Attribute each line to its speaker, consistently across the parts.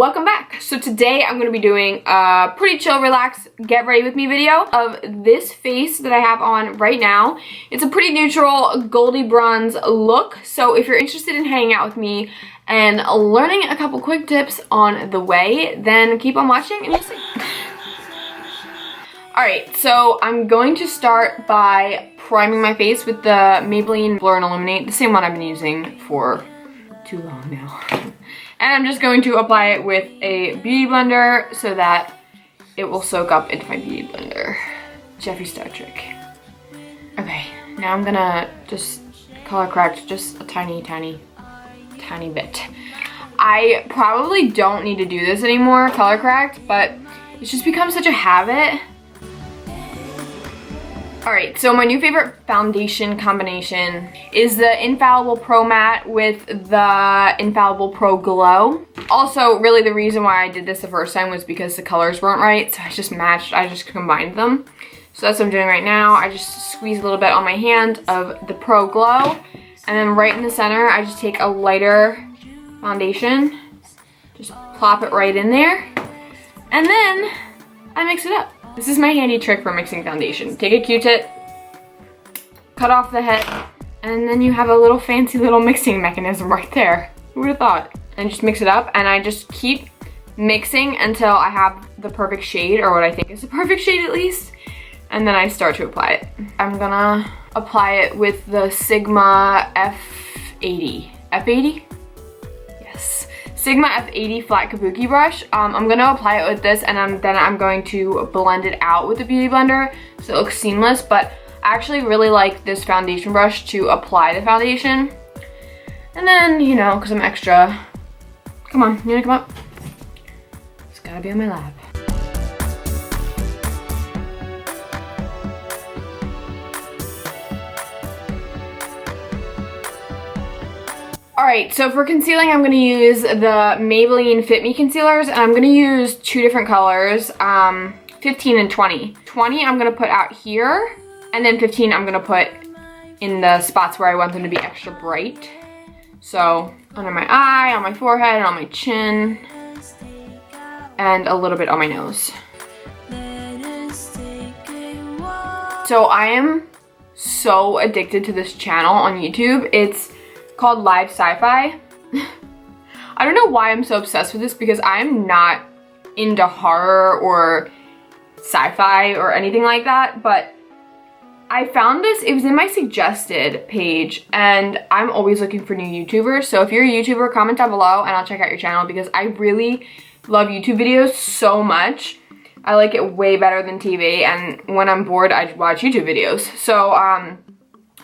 Speaker 1: Welcome back. So today I'm going to be doing a pretty chill, relax, get ready with me video of this face that I have on right now. It's a pretty neutral goldy bronze look. So if you're interested in hanging out with me and learning a couple quick tips on the way, then keep on watching and you'll see. Alright, so I'm going to start by priming my face with the Maybelline Blur and Illuminate, the same one I've been using for too long now. And I'm just going to apply it with a beauty blender so that it will soak up into my beauty blender. Jeffree Star trick. Okay, now I'm gonna just color correct just a tiny bit. I probably don't need to do this anymore, color correct, but it's just become such a habit. Alright, so my new favorite foundation combination is the Infallible Pro Matte with the Infallible Pro Glow. Also, really the reason why I did this the first time was because the colors weren't right, so I just combined them. So that's what I'm doing right now. I just squeeze a little bit on my hand of the Pro Glow, and then right in the center, I just take a lighter foundation, just plop it right in there, and then I mix it up. This is my handy trick for mixing foundation. Take a Q-tip, cut off the head, and then you have a little fancy little mixing mechanism right there. Who would have thought? And just mix it up, and I just keep mixing until I have the perfect shade, or what I think is the perfect shade at least, and then I start to apply it. I'm gonna apply it with the Sigma F80. F80? Yes. Sigma F80 flat kabuki brush. I'm gonna apply it with this, and then I'm going to blend it out with the beauty blender so it looks seamless, but I actually really like this foundation brush to apply the foundation. And then, you know, because I'm extra, come on, you wanna come up? It's gotta be on my lap. Alright, so for concealing, I'm going to use the Maybelline Fit Me Concealers, and I'm going to use two different colors, 15 and 20. 20 I'm going to put out here, and then 15 I'm going to put in the spots where I want them to be extra bright. So, under my eye, on my forehead, and on my chin, and a little bit on my nose. So I am so addicted to this channel on YouTube. It's called Live Sci-Fi. I don't know why I'm so obsessed with this, because I'm not into horror or sci-fi or anything like that, but I found this, it was in my suggested page, and I'm always looking for new YouTubers, so if you're a YouTuber, comment down below and I'll check out your channel, because I really love YouTube videos so much. I like it way better than TV, and when I'm bored, I watch YouTube videos. So,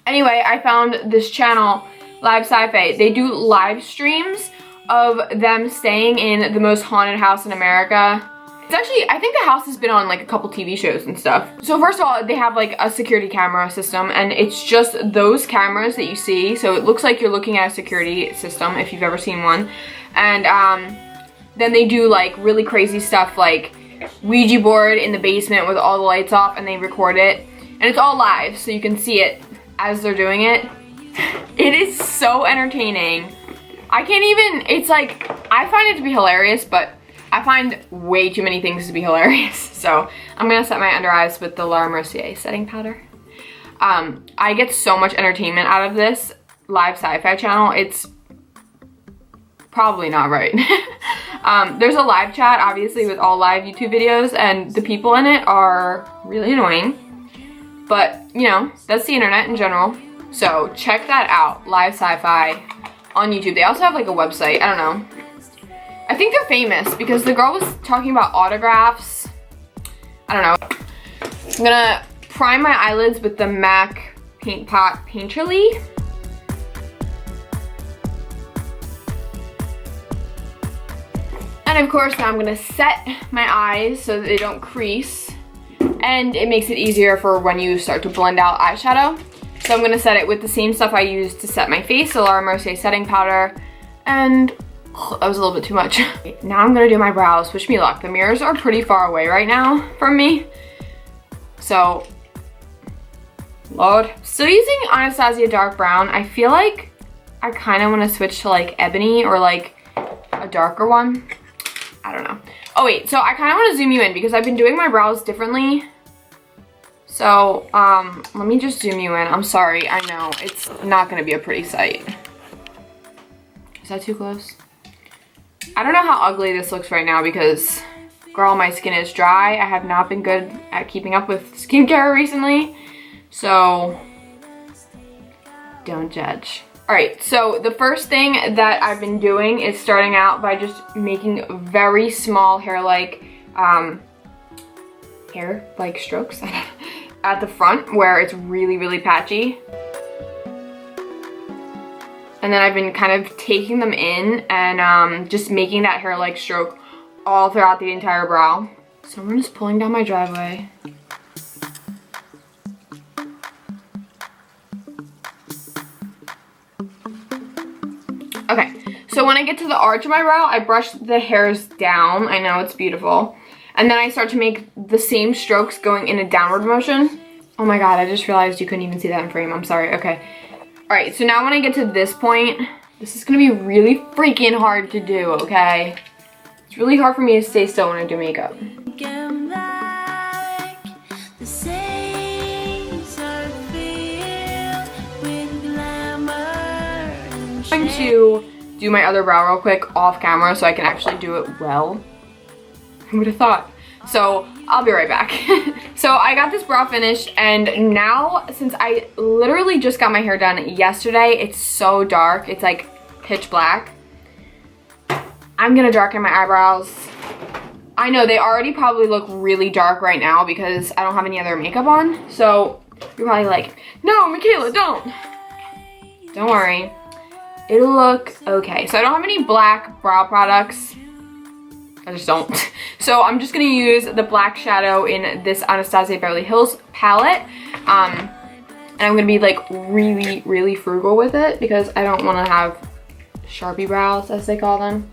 Speaker 1: anyway, I found this channel, Live Sci-Fi. They do live streams of them staying in the most haunted house in America. It's actually, I think the house has been on like a couple TV shows and stuff. So first of all, they have like a security camera system, and it's just those cameras that you see. So it looks like you're looking at a security system if you've ever seen one. And then they do like really crazy stuff like Ouija board in the basement with all the lights off, and they record it. And it's all live, so you can see it as they're doing it. It is so entertaining. I can't even, it's like, I find it to be hilarious, but I find way too many things to be hilarious. So I'm gonna set my under eyes with the Mercier setting powder. I get so much entertainment out of this Live Sci-Fi channel. It's probably not right. There's a live chat, obviously, with all live YouTube videos, and the people in it are really annoying. But, you know, that's the internet in general. So check that out, Live Sci-Fi on YouTube. They also have like a website, I don't know. I think they're famous because the girl was talking about autographs. I don't know. I'm gonna prime my eyelids with the MAC Paint Pot Painterly. And of course now I'm gonna set my eyes so that they don't crease. And it makes it easier for when you start to blend out eyeshadow. So I'm gonna set it with the same stuff I used to set my face, the Mercier setting powder, and that was a little bit too much. Now I'm gonna do my brows. Wish me luck. The mirrors are pretty far away right now from me. So, Lord. Still using Anastasia Dark Brown. I feel like I kind of want to switch to like ebony or like a darker one. I don't know. Oh wait, so I kind of want to zoom you in because I've been doing my brows differently. So, let me just zoom you in. I'm sorry, I know, it's not gonna be a pretty sight. Is that too close? I don't know how ugly this looks right now because, girl, my skin is dry. I have not been good at keeping up with skincare recently. So, don't judge. Alright, so the first thing that I've been doing is starting out by just making very small hair-like strokes at the front where it's really, really patchy. And then I've been kind of taking them in and just making that hair-like stroke all throughout the entire brow. So I'm just pulling down my driveway. Okay, so when I get to the arch of my brow, I brush the hairs down. I know, it's beautiful. And then I start to make the same strokes going in a downward motion. Oh my god, I just realized you couldn't even see that in frame. I'm sorry, okay. Alright, so now when I get to this point, this is gonna be really freaking hard to do, okay? It's really hard for me to stay still when I do makeup. I'm going to do my other brow real quick off camera so I can actually do it well. Who would have thought? So I'll be right back. So I got this brow finished, and now since I literally just got my hair done yesterday, it's so dark. It's like pitch black. I'm gonna darken my eyebrows. I know they already probably look really dark right now because I don't have any other makeup on. So you're probably like, no, Micaela, don't. Don't worry. It'll look okay. So I don't have any black brow products. I just don't. So I'm just gonna use the black shadow in this Anastasia Beverly Hills palette. And I'm gonna be like really, really frugal with it because I don't wanna have Sharpie brows, as they call them.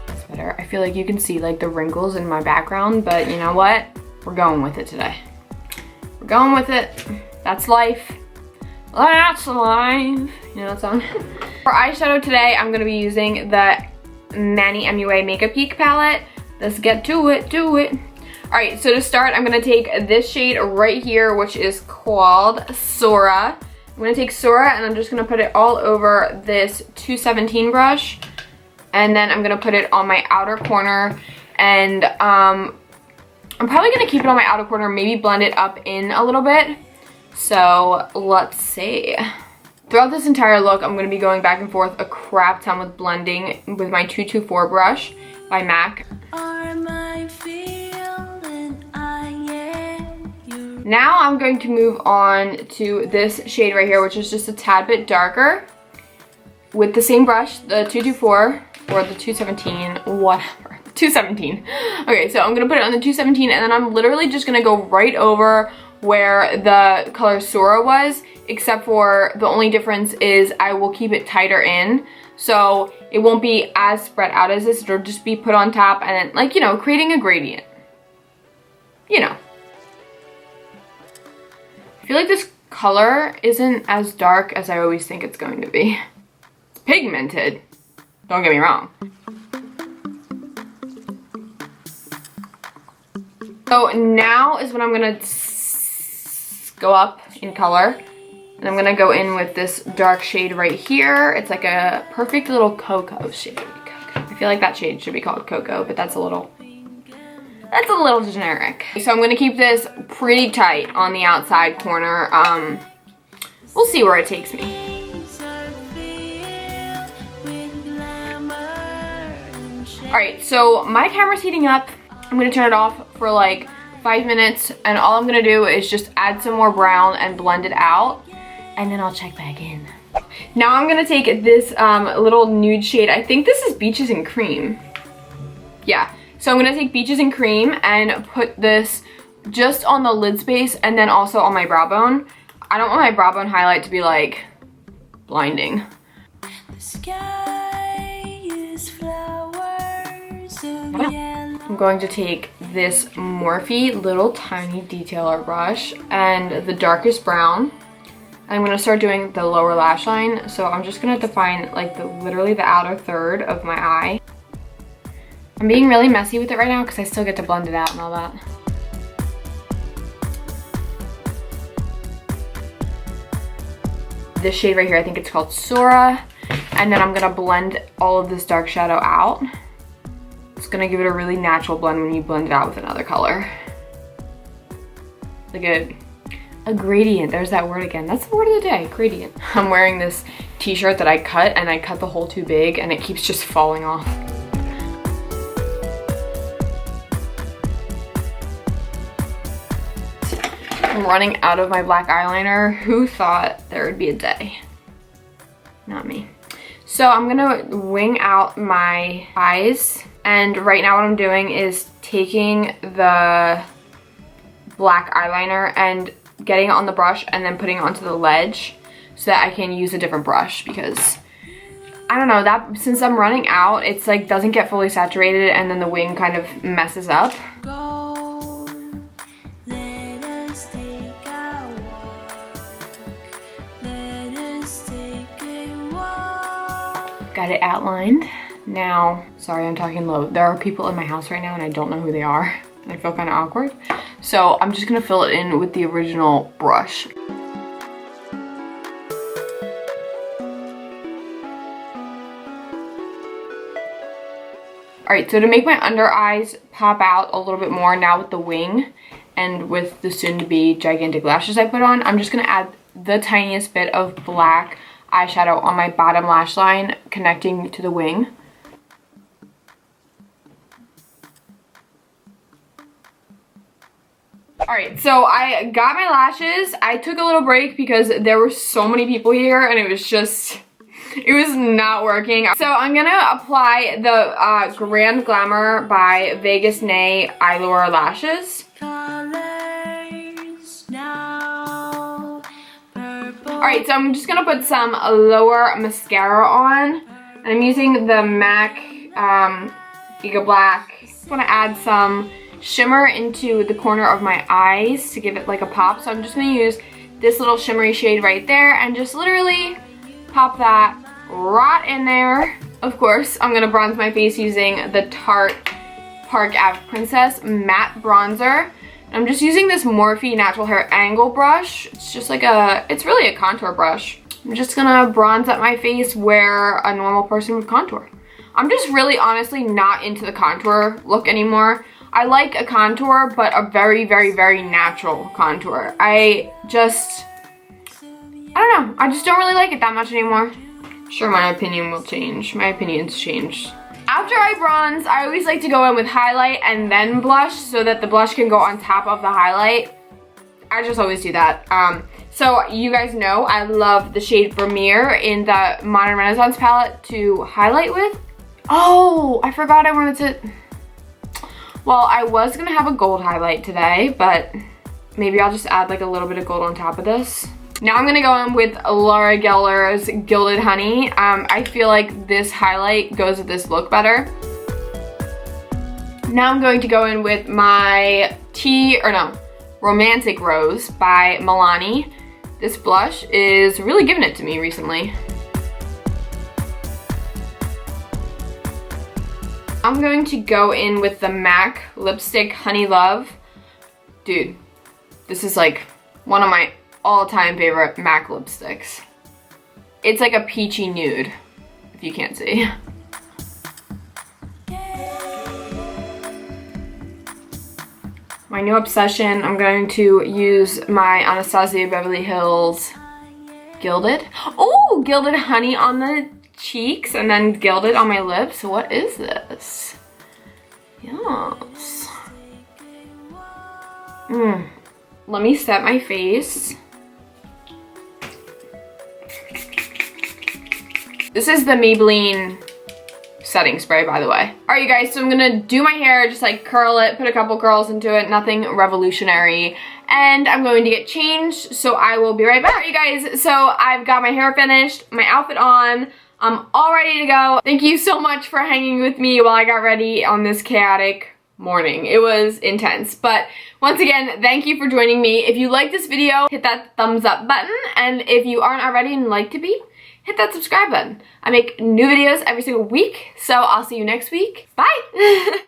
Speaker 1: That's better. I feel like you can see like the wrinkles in my background, but you know what? We're going with it today. We're going with it. That's life. That's life. You know that song? For eyeshadow today, I'm gonna be using the Manny MUA Makeup Geek palette. Let's get to it, do it. All right, so to start, I'm gonna take this shade right here, which is called Sora. I'm gonna take Sora and I'm just gonna put it all over this 217 brush. And then I'm gonna put it on my outer corner. And I'm probably gonna keep it on my outer corner, maybe blend it up in a little bit. So let's see. Throughout this entire look, I'm going to be going back and forth a crap ton with blending with my 224 brush by MAC. Now I'm going to move on to this shade right here, which is just a tad bit darker with the same brush, the 224 or the 217, whatever, 217. Okay, so I'm going to put it on the 217 and then I'm literally just going to go right over where the color Sora was, except for the only difference is I will keep it tighter in, so it won't be as spread out as this. It'll just be put on top and then, like, you know, creating a gradient. You know. I feel like this color isn't as dark as I always think it's going to be. It's pigmented, don't get me wrong. So now is when I'm gonna go up in color, and I'm gonna go in with this dark shade right here. It's like a perfect little cocoa shade. I feel like that shade should be called cocoa, but that's a little generic. So I'm gonna keep this pretty tight on the outside corner. We'll see where it takes me. All right, so my camera's heating up. I'm gonna turn it off for like 5 minutes, and all I'm gonna do is just add some more brown and blend it out, and then I'll check back in. Now I'm gonna take this little nude shade. I think this is Beaches and Cream. Yeah, so I'm gonna take Beaches and Cream and put this just on the lid space and then also on my brow bone. I don't want my brow bone highlight to be like blinding. The sky is flowers. Now I'm going to take this Morphe little tiny detailer brush and the darkest brown. I'm gonna start doing the lower lash line. So I'm just gonna define like literally the outer third of my eye. I'm being really messy with it right now because I still get to blend it out and all that. This shade right here, I think it's called Sora. And then I'm gonna blend all of this dark shadow out. It's gonna give it a really natural blend when you blend it out with another color. Like a gradient, there's that word again. That's the word of the day, gradient. I'm wearing this t-shirt that I cut, and I cut the hole too big and it keeps just falling off. I'm running out of my black eyeliner. Who thought there would be a day? Not me. So I'm gonna wing out my eyes, and right now what I'm doing is taking the black eyeliner and getting it on the brush and then putting it onto the ledge so that I can use a different brush, because I don't know, that since I'm running out, it's like doesn't get fully saturated and then the wing kind of messes up. Got it outlined. Now, sorry, I'm talking low. There are people in my house right now and I don't know who they are. And I feel kind of awkward. So I'm just gonna fill it in with the original brush. All right, so to make my under eyes pop out a little bit more now with the wing and with the soon-to-be gigantic lashes I put on, I'm just gonna add the tiniest bit of black eyeshadow on my bottom lash line connecting to the wing. Alright, so I got my lashes. I took a little break because there were so many people here and it was not working. So I'm gonna apply the Grand Glamour by Vegas Nay Eyelure lashes. Alright, so I'm just gonna put some lower mascara on. And I'm using the MAC Gigablack. Just wanna add some shimmer into the corner of my eyes to give it like a pop. So I'm just gonna use this little shimmery shade right there and just literally pop that right in there. Of course, I'm gonna bronze my face using the Tarte Park Ave Princess matte bronzer. I'm just using this Morphe natural hair angle brush. It's just like it's really a contour brush. I'm just gonna bronze up my face where a normal person would contour. I'm just really honestly not into the contour look anymore. I like a contour, but a very, very, very natural contour. I don't know. I just don't really like it that much anymore. Sure, my opinion will change. My opinions change. After I bronze, I always like to go in with highlight and then blush so that the blush can go on top of the highlight. I just always do that. So you guys know I love the shade Mercier in the Modern Renaissance palette to highlight with. Oh, I forgot I wanted to... Well, I was gonna have a gold highlight today, but maybe I'll just add like a little bit of gold on top of this. Now I'm gonna go in with Laura Gellar's Gilded Honey. I feel like this highlight goes with this look better. Now I'm going to go in with my Romantic Rose by Milani. This blush is really giving it to me recently. I'm going to go in with the MAC lipstick Honey Love. Dude, this is like one of my all-time favorite MAC lipsticks. It's like a peachy nude, if you can't see. My new obsession, I'm going to use my Anastasia Beverly Hills Gilded. Oh, Gilded Honey on the cheeks and then gilded on my lips. What is this? Yes. Let me set my face. This is the Maybelline setting spray, by the way. All right, you guys, so I'm gonna do my hair, just like curl it, put a couple curls into it, nothing revolutionary. And I'm going to get changed, so I will be right back. All right, you guys, so I've got my hair finished, my outfit on. I'm all ready to go. Thank you so much for hanging with me while I got ready on this chaotic morning. It was intense, but once again, thank you for joining me. If you like this video, hit that thumbs up button, and if you aren't already and like to be, hit that subscribe button. I make new videos every single week, so I'll see you next week. Bye!